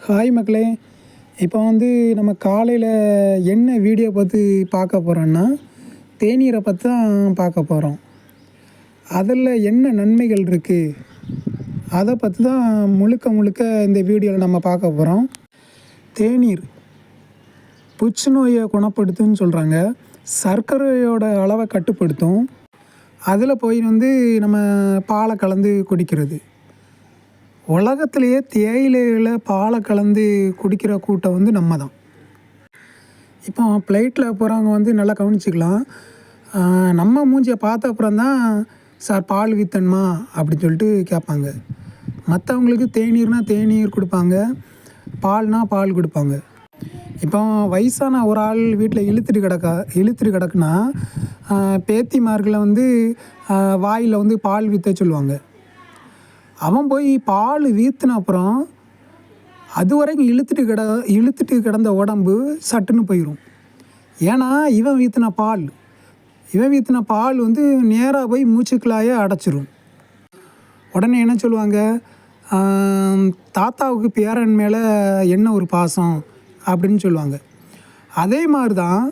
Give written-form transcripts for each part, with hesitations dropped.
Hi மக்களே, இப்போ நம்ம காலையில் என்ன வீடியோ பார்த்து பார்க்க போகிறோன்னா தேநீரை பற்றி தான் பார்க்க போகிறோம். அதில் என்ன நன்மைகள் இருக்குது அதை பற்றி தான் முழுக்க இந்த வீடியோவில் நம்ம பார்க்க போகிறோம். தேநீர் புற்றுநோயை குணப்படுத்துன்னு சொல்கிறாங்க. சர்க்கரையோட அளவை கட்டுப்படுத்தும். அதில் போய் நம்ம பாலை கலந்து குடிக்கிறது. உலகத்திலேயே தேயிலையில் பாலை கலந்து குடிக்கிற கூட்டம் நம்ம தான். இப்போ ஃப்ளைட்டில் போகிறவங்க நல்லா கவனிச்சிக்கலாம். நம்ம மூஞ்சியை பார்த்த அப்புறம் தான் சார் பால் வித்தன்மா அப்படின்னு சொல்லிட்டு கேட்பாங்க. மற்றவங்களுக்கு தேநீர்னால் தேநீர் கொடுப்பாங்க, பால்னால் பால் கொடுப்பாங்க. இப்போ வயசான ஒரு ஆள் வீட்டில் இழுத்துட்டு கிடக்குன்னா பேத்திமார்களை வாயில் பால் விற்ற சொல்லுவாங்க. அவன் போய் பால் வீற்றின அப்புறம் அது வரைக்கும் இழுத்துட்டு கிடந்த உடம்பு சட்டுன்னு போயிடும். ஏன்னா இவன் வீற்றின பால் நேராக போய் மூச்சுக்குள்ளாயே அடைச்சிரும். உடனே என்ன சொல்லுவாங்க, தாத்தாவுக்கு பேரன் மேலே என்ன ஒரு பாசம் அப்படின்னு சொல்லுவாங்க. அதே மாதிரி தான்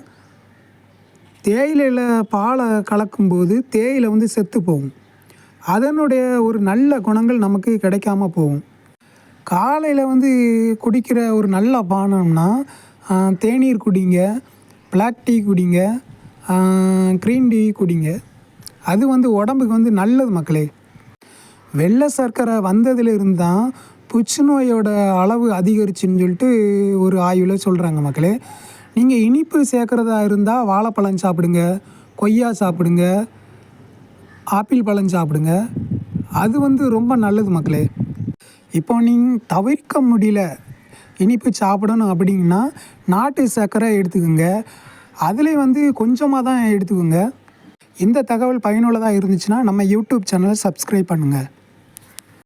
தேயிலையில் பாலை கலக்கும்போது தேயிலை செத்து போகும். அதனுடைய ஒரு நல்ல குணங்கள் நமக்கு கிடைக்காம போகும். காலையில் குடிக்கிற ஒரு நல்ல பானம்னா தேநீர் குடிங்க, பிளாக் டீ குடிங்க, க்ரீன் டீ குடிங்க. அது உடம்புக்கு நல்லது மக்களே. வெள்ளை சர்க்கரை வந்ததுலேருந்து தான் புற்றுநோயோட அளவு அதிகரிச்சுன்னு சொல்லிட்டு ஒரு ஆய்வில் சொல்கிறாங்க மக்களே. நீங்கள் இனிப்பு சேர்க்குறதா இருந்தால் வாழைப்பழம் சாப்பிடுங்க, கொய்யா சாப்பிடுங்க, ஆப்பிள் பழம் சாப்பிடுங்க. அது ரொம்ப நல்லது மக்களே. இப்போ நீங்கள் தவிர்க்க முடியல இனிப்பு சாப்பிடணும் அப்படின்னா நாட்டு சர்க்கரை எடுத்துக்கோங்க. அதில் கொஞ்சமாக தான் எடுத்துக்கோங்க. இந்த தகவல் பயனுள்ளதாக இருந்துச்சுன்னா நம்ம யூடியூப் சேனலை சப்ஸ்கிரைப் பண்ணுங்கள்.